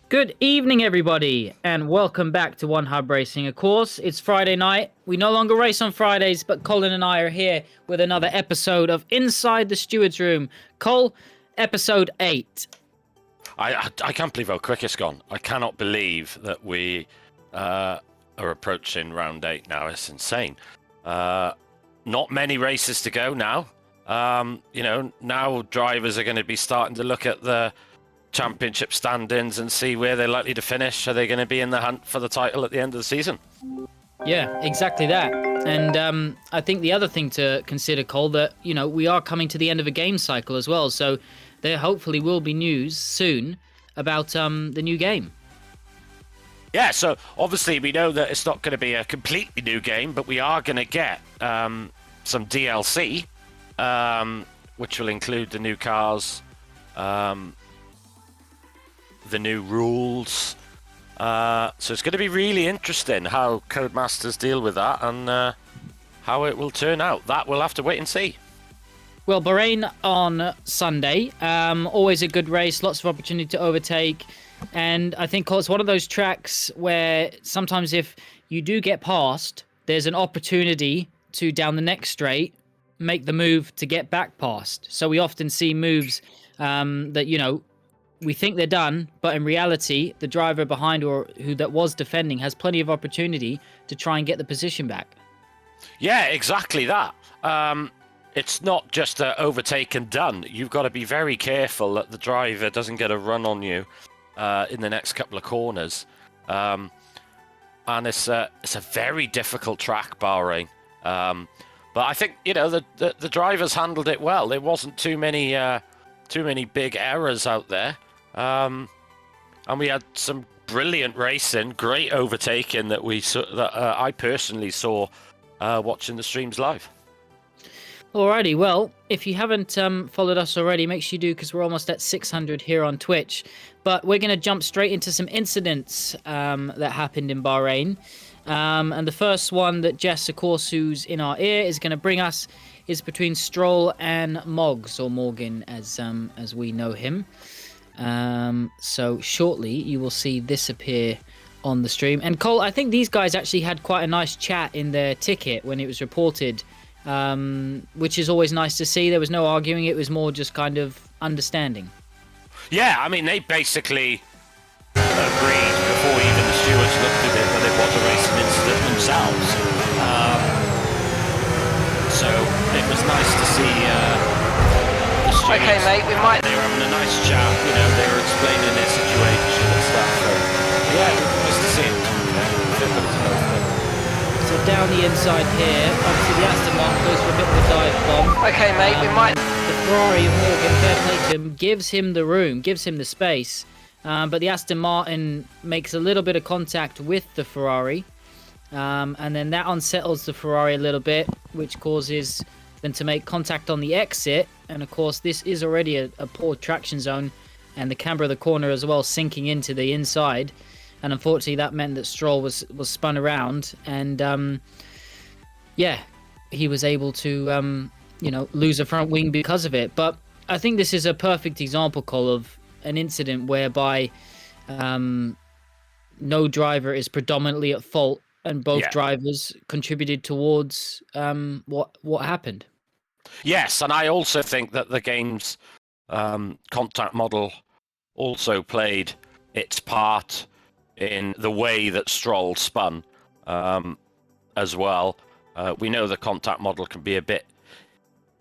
Good evening, everybody, and welcome back to One Hub Racing. Of course, it's Friday night. We no longer race on Fridays, but Colin and I are here with another episode of Inside the Stewards Room. Cole, episode 8. I can't believe how quick it's gone. I cannot believe that we are approaching round 8 now. It's insane. Not many races to go now. Now drivers are going to be starting to look at the championship standings and see where they're likely to finish. Are they going to be in the hunt for the title at the end of the season? Yeah, exactly that. And I think the other thing to consider, Cole, that, we are coming to the end of a game cycle as well. So there hopefully will be news soon about the new game. Yeah, so obviously we know that it's not going to be a completely new game, but we are going to get some DLC, which will include the new cars, the new rules. So it's going to be really interesting how CODEMASTERS deal with that and how it will turn out. That we'll have to wait and see. Well, Bahrain on Sunday, always a good race, lots of opportunity to overtake. And I think it's one of those tracks where sometimes if you do get past, there's an opportunity to, down the next straight, make the move to get back past. So we often see moves that, we think they're done, but in reality, the driver behind or who that was defending has plenty of opportunity to try and get the position back. Yeah, exactly that. It's not just overtake and done. You've got to be very careful that the driver doesn't get a run on you in the next couple of corners. And it's a very difficult track, Bahrain. But I think, the drivers handled it well. There wasn't too many big errors out there. And we had some brilliant racing, great overtaking that I personally saw watching the streams live. Alrighty, well, if you haven't followed us already, make sure you do, because we're almost at 600 here on Twitch. But we're going to jump straight into some incidents that happened in Bahrain. And the first one that Jess, of course, who's in our ear, is going to bring us is between Stroll and Moggs, or Morgan, as we know him. So shortly you will see this appear on the stream. And Cole, I think these guys actually had quite a nice chat in their ticket when it was reported, which is always nice to see. There was no arguing, it was more just kind of understanding. Yeah, I mean, they basically agreed before even the stewards looked at it that it was a racing incident themselves. So it was nice to see the stewards. Okay, mate, we might. They were having a nice chat, they were explaining their situation and stuff. So, yeah, nice to see it. So down the inside here, obviously the Aston Martin goes for a bit of a dive bomb. Okay, mate, we might. The Ferrari of Morgan, fair play to him, gives him the room, gives him the space. But the Aston Martin makes a little bit of contact with the Ferrari. And then that unsettles the Ferrari a little bit, which causes them to make contact on the exit. And of course, this is already a poor traction zone, and the camber of the corner as well sinking into the inside. And unfortunately, that meant that Stroll was spun around, and he was able to lose a front wing because of it. But I think this is a perfect example, Cole, of an incident whereby no driver is predominantly at fault, and both drivers contributed towards what happened. Yes, and I also think that the game's contact model also played its part in the way that Stroll spun as well. We know the contact model can be a bit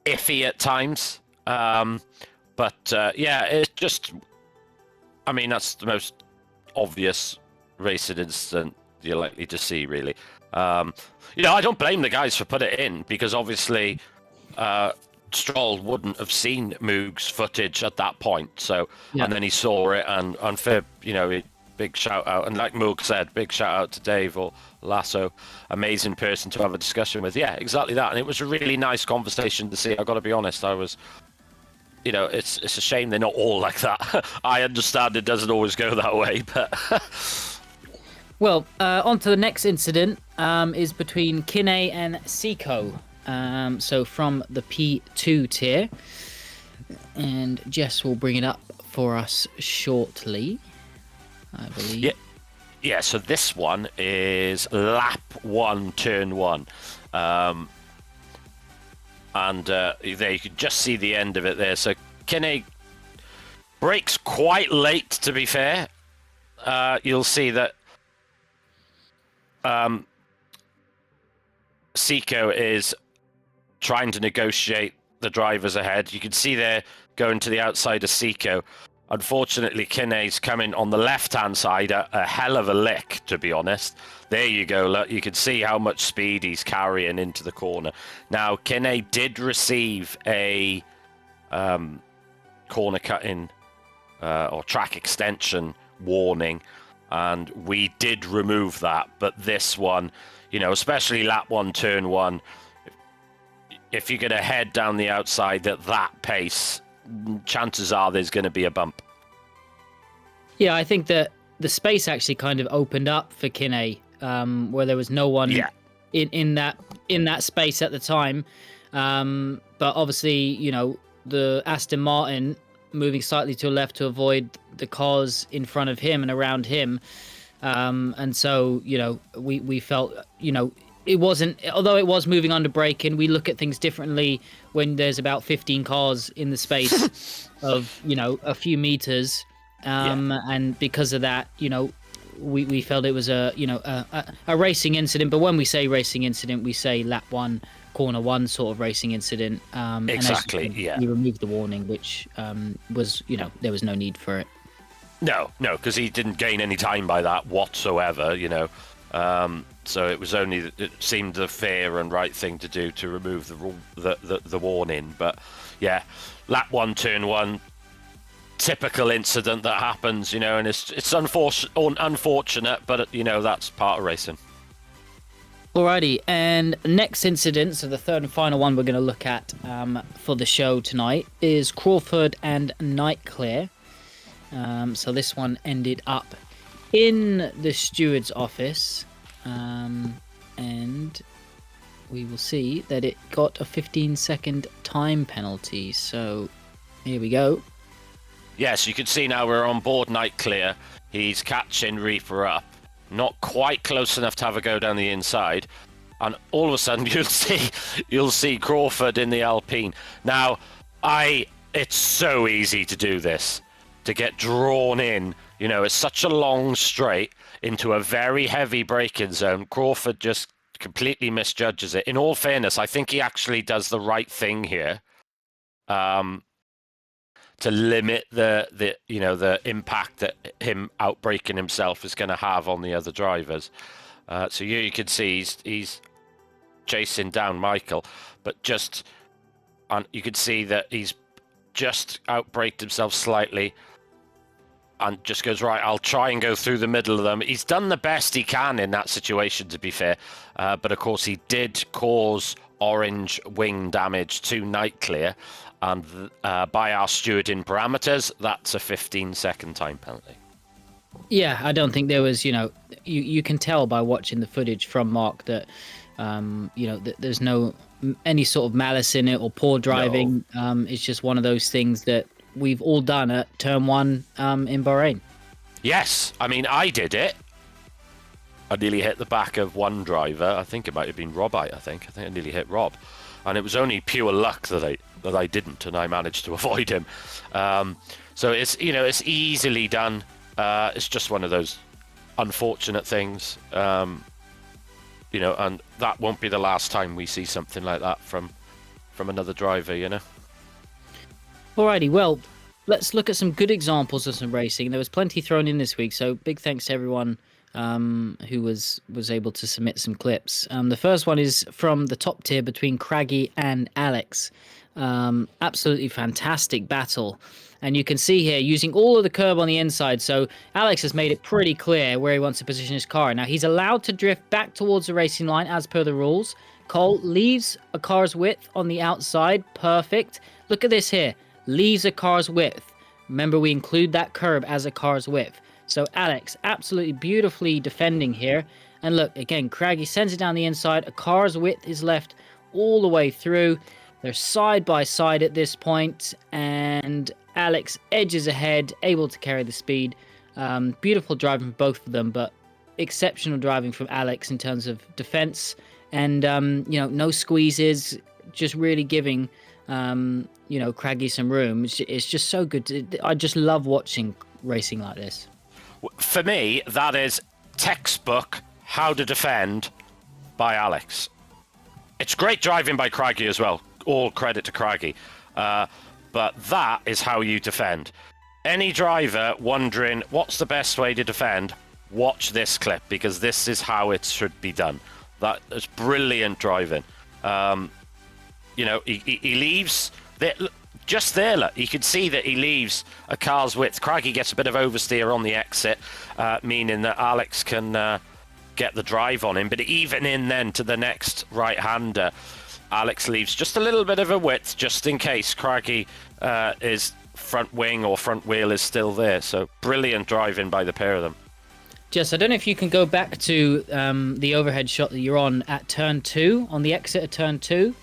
iffy at times, but it's just, that's the most obvious racing incident you're likely to see, really. I don't blame the guys for putting it in, because obviously Stroll wouldn't have seen Moog's footage at that point. So, and then he saw it, and fair, big shout out. And like Moog said, big shout out to Dave or Lasso, amazing person to have a discussion with. Yeah, exactly that. And it was a really nice conversation to see. I got to be honest, I was, it's a shame they're not all like that. I understand it doesn't always go that way, but. Well, on to the next incident is between Kinney and Seco. So from the P2 tier. And Jess will bring it up for us shortly. I believe. Yeah. Yeah, so this one is lap 1, turn 1. And there you can just see the end of it there. So Kinney brakes quite late, to be fair. You'll see that Seco is trying to negotiate the drivers ahead. You can see they're going to the outside of Seco. Unfortunately, Kinney's coming on the left-hand side, a hell of a lick, to be honest. There you go. Look, you can see how much speed he's carrying into the corner. Now, Kinney did receive a corner cutting or track extension warning, and we did remove that. But this one, you know, especially lap 1, turn 1, if you're going to head down the outside at that pace, chances are there's going to be a bump. Yeah, I think that the space actually kind of opened up for Kinney, where there was no one in that space at the time. But obviously, you know, the Aston Martin moving slightly to the left to avoid the cars in front of him and around him. And so, you know, we felt, you know, it wasn't, although it was moving under braking, we look at things differently when there's about 15 cars in the space of, you know, a few meters. And because of that, you know, we felt it was a racing incident. But when we say racing incident, we say lap 1, corner 1 sort of racing incident. Exactly, and we removed the warning, which was, you know, there was no need for it. No, because he didn't gain any time by that whatsoever, you know. So it was only, it seemed the fair and right thing to do to remove the warning. But yeah, lap 1, turn 1, typical incident that happens, you know, and it's unfortunate, but you know, that's part of racing. Alrighty, and next incident, so the third and final one we're going to look at for the show tonight is Crawford and Nightclear. So this one ended up in the steward's office, and we will see that it got a 15-second time penalty. So here we go. Yes, you can see now we're on board Nightclear. He's catching Reaper up. Not quite close enough to have a go down the inside. And all of a sudden you'll see Crawford in the Alpine. Now, it's so easy to do this, to get drawn in. You know, it's such a long straight into a very heavy braking zone. Crawford just completely misjudges it. In all fairness, I think he actually does the right thing here. To limit the impact that him outbraking himself is going to have on the other drivers. So here you can see he's chasing down Michael, but you can see that he's just outbraked himself slightly and just goes, right, I'll try and go through the middle of them. He's done the best he can in that situation, to be fair. But of course, he did cause orange wing damage to Nightclear. And by our stewarding parameters, that's a 15-second time penalty. Yeah, I don't think there was, you know, you can tell by watching the footage from Mark that, you know, that there's no any sort of malice in it or poor driving. No. It's just one of those things that we've all done at turn 1 in Bahrain. Yes, I mean, I did it. I nearly hit the back of one driver. I think it might have been Rob. I think I nearly hit Rob, and it was only pure luck that I didn't, and I managed to avoid him. So it's, you know, it's easily done. It's just one of those unfortunate things, you know, and that won't be the last time we see something like that from another driver, you know. Alrighty, well, let's look at some good examples of some racing. There was plenty thrown in this week, so big thanks to everyone who was able to submit some clips. The first one is from the top tier between Craggy and Alex. Absolutely fantastic battle. And you can see here, using all of the curb on the inside, so Alex has made it pretty clear where he wants to position his car. Now, he's allowed to drift back towards the racing line as per the rules. Cole leaves a car's width on the outside. Perfect. Look at this here. Leaves a car's width. Remember, we include that curb as a car's width. So Alex, absolutely beautifully defending here. And look, again, Craggy sends it down the inside. A car's width is left all the way through. They're side by side at this point, and Alex edges ahead, able to carry the speed. Beautiful driving from both of them, but exceptional driving from Alex in terms of defense and, no squeezes, just really giving, Craggy some room. It's just so good. I just love watching racing like this. For me, that is textbook how to defend by Alex. It's great driving by Craggy as well. All credit to Craggy. But that is how you defend. Any driver wondering what's the best way to defend, watch this clip, because this is how it should be done. That is brilliant driving. He leaves... Just there, look, you can see that he leaves a car's width. Craggy gets a bit of oversteer on the exit, meaning that Alex can get the drive on him. But even in then to the next right-hander, Alex leaves just a little bit of a width, just in case Craggy is front wing or front wheel is still there. So brilliant driving by the pair of them. Jess, I don't know if you can go back to the overhead shot that you're on at turn 2, on the exit of turn 2.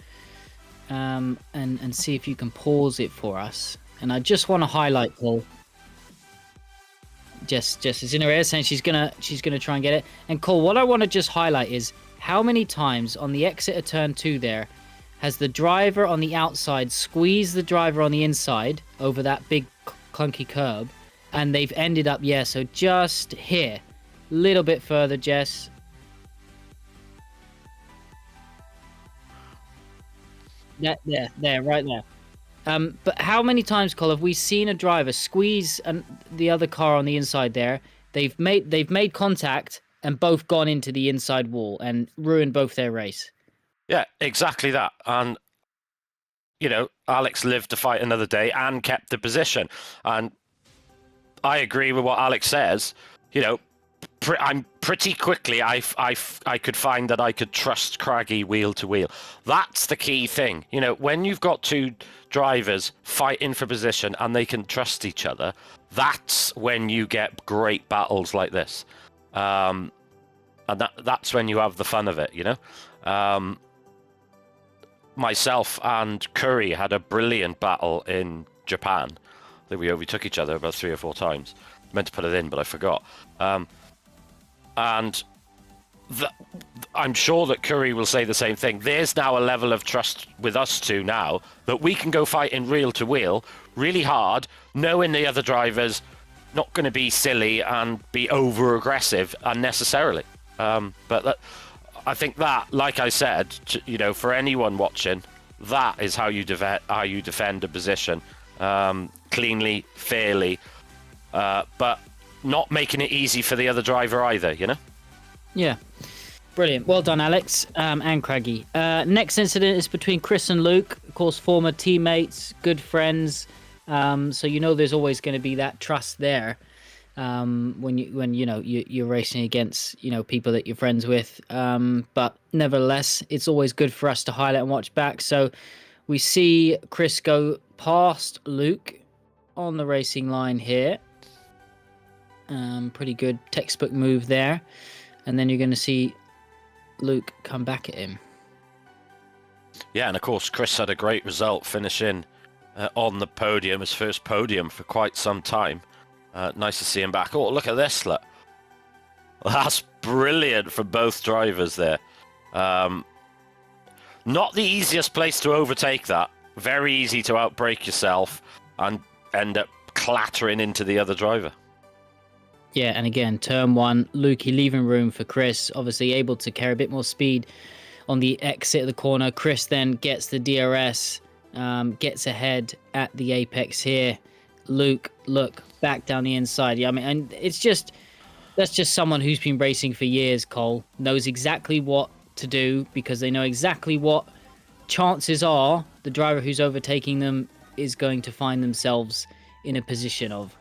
And see if you can pause it for us. And I just want to highlight, Paul. Jess is in her ear saying she's gonna try and get it. And Cole, what I want to just highlight is how many times on the exit of turn 2 there has the driver on the outside squeezed the driver on the inside over that big clunky curb, and they've ended up so just here, little bit further, Jess. There, right there. But how many times, Cole, have we seen a driver squeeze the other car on the inside there? They've made contact and both gone into the inside wall and ruined both their race. Yeah, exactly that. And, Alex lived to fight another day and kept the position. And I agree with what Alex says. I'm pretty quickly, I could find that I could trust Craggy wheel to wheel. That's the key thing. When you've got two drivers fighting for position and they can trust each other, that's when you get great battles like this. And that's when you have the fun of it, Myself and Curry had a brilliant battle in Japan. I think we overtook each other about 3 or 4 times. Meant to put it in, but I forgot. And I'm sure that Curry will say the same thing. There's now a level of trust with us two now that we can go fight in reel to wheel really hard, knowing the other driver's not going to be silly and be over aggressive unnecessarily. But I think that, like I said, for anyone watching, that is how you defend a position cleanly, fairly, but not making it easy for the other driver either, Yeah. Brilliant. Well done, Alex and Craggy. Next incident is between Chris and Luke, of course, former teammates, good friends. So there's always going to be that trust there when you're racing against people that you're friends with. But nevertheless, it's always good for us to highlight and watch back. So we see Chris go past Luke on the racing line here. Pretty good textbook move there. And then you're going to see Luke come back at him. Yeah, and of course, Chris had a great result finishing on the podium, his first podium for quite some time. Nice to see him back. Oh, look at this, look. That's brilliant for both drivers there. Not the easiest place to overtake that. Very easy to outbrake yourself and end up clattering into the other driver. Yeah, and again, turn 1, Lukey leaving room for Chris, obviously able to carry a bit more speed on the exit of the corner. Chris then gets the DRS, gets ahead at the apex here. Luke, look, back down the inside. Yeah, I mean, and that's just someone who's been racing for years, Cole, knows exactly what to do because they know exactly what chances are the driver who's overtaking them is going to find themselves in a position of.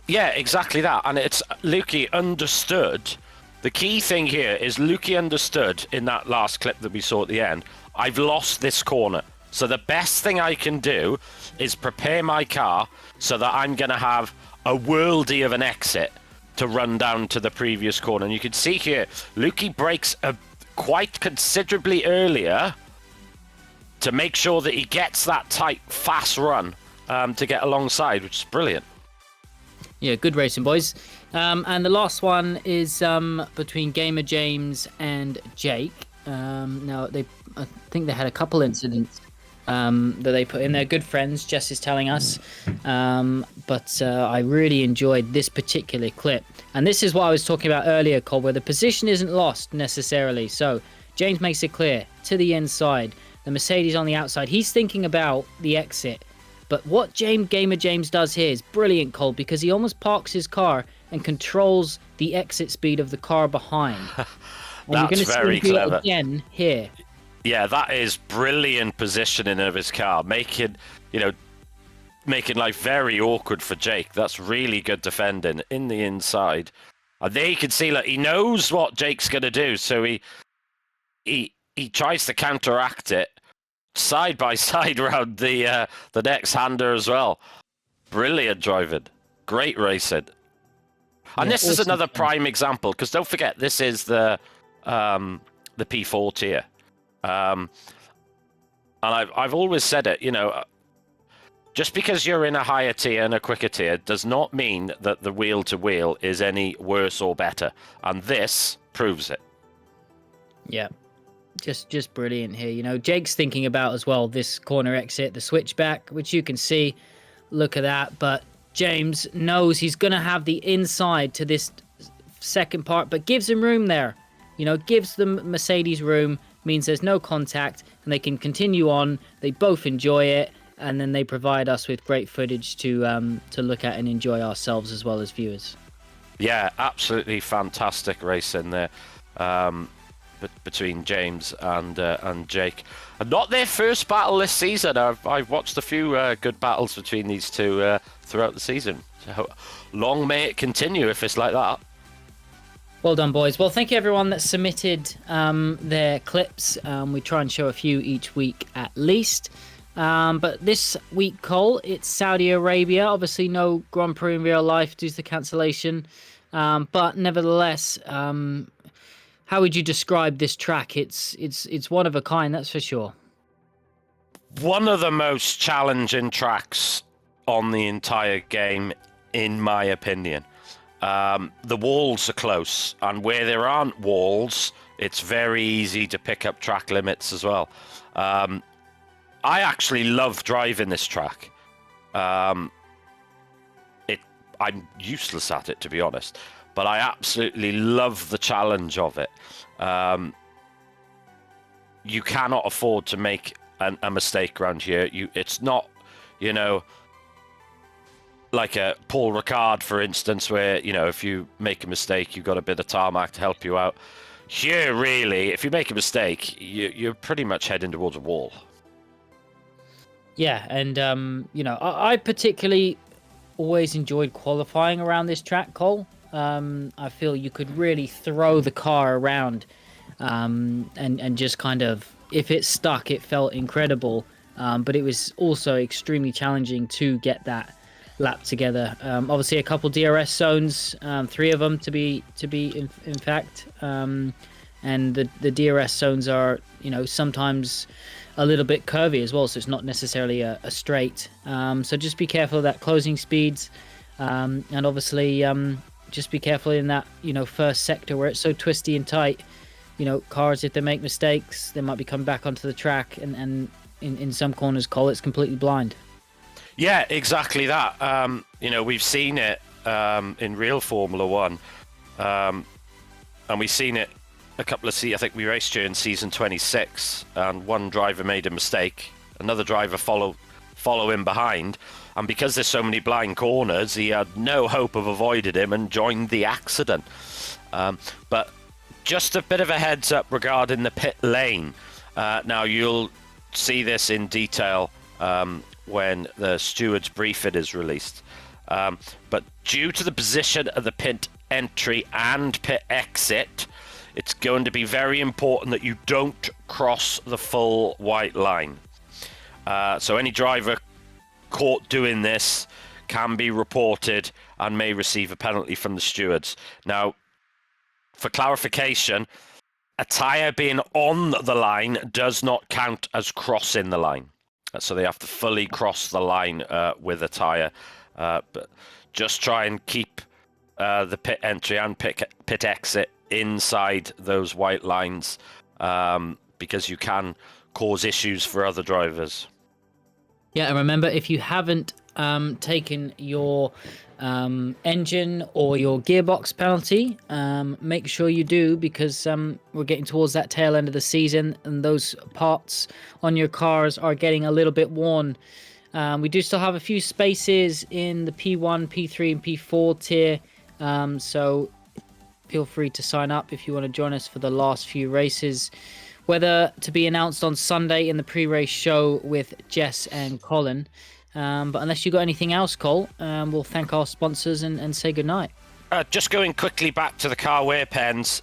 Yeah, exactly that. And it's Lukey understood. The key thing here is Lukey understood in that last clip that we saw at the end, I've lost this corner. So the best thing I can do is prepare my car so that I'm going to have a worldie of an exit to run down to the previous corner. And you can see here, Lukey brakes quite considerably earlier to make sure that he gets that tight, fast run to get alongside, which is brilliant. Yeah, good racing, boys. And the last one is between Gamer James and Jake. Now, I think they had a couple incidents that they put in. They're good friends, Jess is telling us. But I really enjoyed this particular clip. And this is what I was talking about earlier, Cole, where the position isn't lost necessarily. So James makes it clear to the inside, the Mercedes on the outside. He's thinking about the exit. But what Gamer James does here is brilliant, Cole, because he almost parks his car and controls the exit speed of the car behind. That's very clever. Again here. Yeah, that is brilliant positioning of his car, making life very awkward for Jake. That's really good defending in the inside. And there you can see, like, he knows what Jake's going to do, so he tries to counteract it side by side around the next hander as well. Brilliant driving, great racing. And this is another prime example, because don't forget, this is the P4 tier. And I've always said it, just because you're in a higher tier and a quicker tier does not mean that the wheel to wheel is any worse or better. And this proves it. Yeah. Just brilliant here. Jake's thinking about as well this corner exit, the switchback, which you can see. Look at that. But James knows he's going to have the inside to this second part, but gives him room there. Gives them Mercedes room, means there's no contact, and they can continue on. They both enjoy it, and then they provide us with great footage to look at and enjoy ourselves as well as viewers. Yeah, absolutely fantastic race in there. Between James and Jake, and not their first battle this season. I've watched a few good battles between these two throughout the season. So long may it continue if it's like that. Well done, boys. Well, thank you everyone that submitted their clips. We try and show a few each week at least. But this week, Cole, it's Saudi Arabia. Obviously, no Grand Prix in real life due to the cancellation. But nevertheless, how would you describe this track? It's one of a kind, that's for sure. One of the most challenging tracks on the entire game, in my opinion. The walls are close, and where there aren't walls, it's very easy to pick up track limits as well. I actually love driving this track. I'm useless at it, to be honest. But I absolutely love the challenge of it. You cannot afford to make a mistake around here. It's not, like a Paul Ricard, for instance, where, if you make a mistake, you've got a bit of tarmac to help you out. Here, really, if you make a mistake, you're pretty much heading towards a wall. Yeah, and, I particularly always enjoyed qualifying around this track, Cole. I feel you could really throw the car around and just kind of, if it stuck, it felt incredible. But it was also extremely challenging to get that lap together. Obviously, a couple DRS zones, 3 of them to be in fact. And the DRS zones are, sometimes a little bit curvy as well, so it's not necessarily a straight. So just be careful of that closing speeds. And obviously, just be careful in that, first sector where it's so twisty and tight. Cars, if they make mistakes, they might be coming back onto the track, and in some corners, Cole, it's completely blind. Yeah, exactly that. We've seen it in real Formula One, and we've seen it a couple of I think we raced here in season 26, and one driver made a mistake, another driver follow him behind. And because there's so many blind corners, he had no hope of avoiding him and joined the accident. But just a bit of a heads up regarding the pit lane. Now, you'll see this in detail when the Stewards briefing is released. But due to the position of the pit entry and pit exit, it's going to be very important that you don't cross the full white line. So any driver caught doing this can be reported and may receive a penalty from the stewards. Now, for clarification, a tyre being on the line does not count as crossing the line. So they have to fully cross the line with a tyre. But just try and keep the pit entry and pit exit inside those white lines, because you can cause issues for other drivers. Yeah, and remember, if you haven't taken your engine or your gearbox penalty, make sure you do, because we're getting towards that tail end of the season and those parts on your cars are getting a little bit worn. We do still have a few spaces in the P1, P3 and P4 tier, so feel free to sign up if you want to join us for the last few races, whether to be announced on Sunday in the pre-race show with Jess and Colin. But unless you got anything else, Cole, we'll thank our sponsors and say goodnight. Just going quickly back to the car wear pens,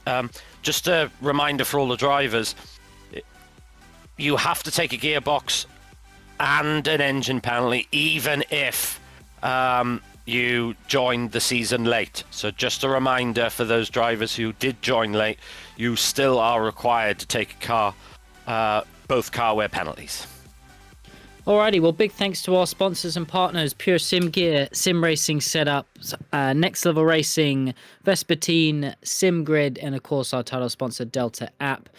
just a reminder for all the drivers, you have to take a gearbox and an engine penalty, even if you joined the season late. So just a reminder for those drivers who did join late, you still are required to take both car wear penalties. Alrighty, well, big thanks to our sponsors and partners: Pure Sim Gear, Sim Racing Setups, Next Level Racing, Vespertine, SimGrid, and of course our title sponsor, Delta.app.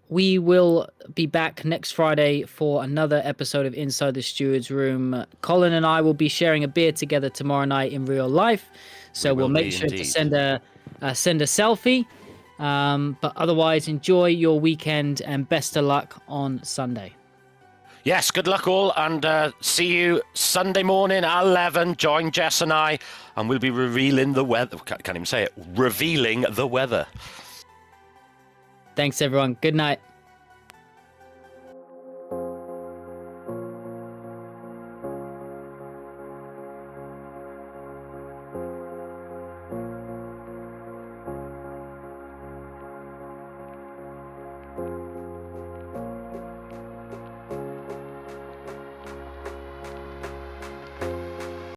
We will be back next Friday for another episode of Inside the Stewards Room. Colin and I will be sharing a beer together tomorrow night in real life, so we'll make sure to send a selfie. But otherwise, enjoy your weekend and best of luck on Sunday. Yes, good luck all, and see you Sunday morning at 11. Join Jess and I, and we'll be revealing the weather. Can't even say it. Revealing the weather. Thanks, everyone. Good night.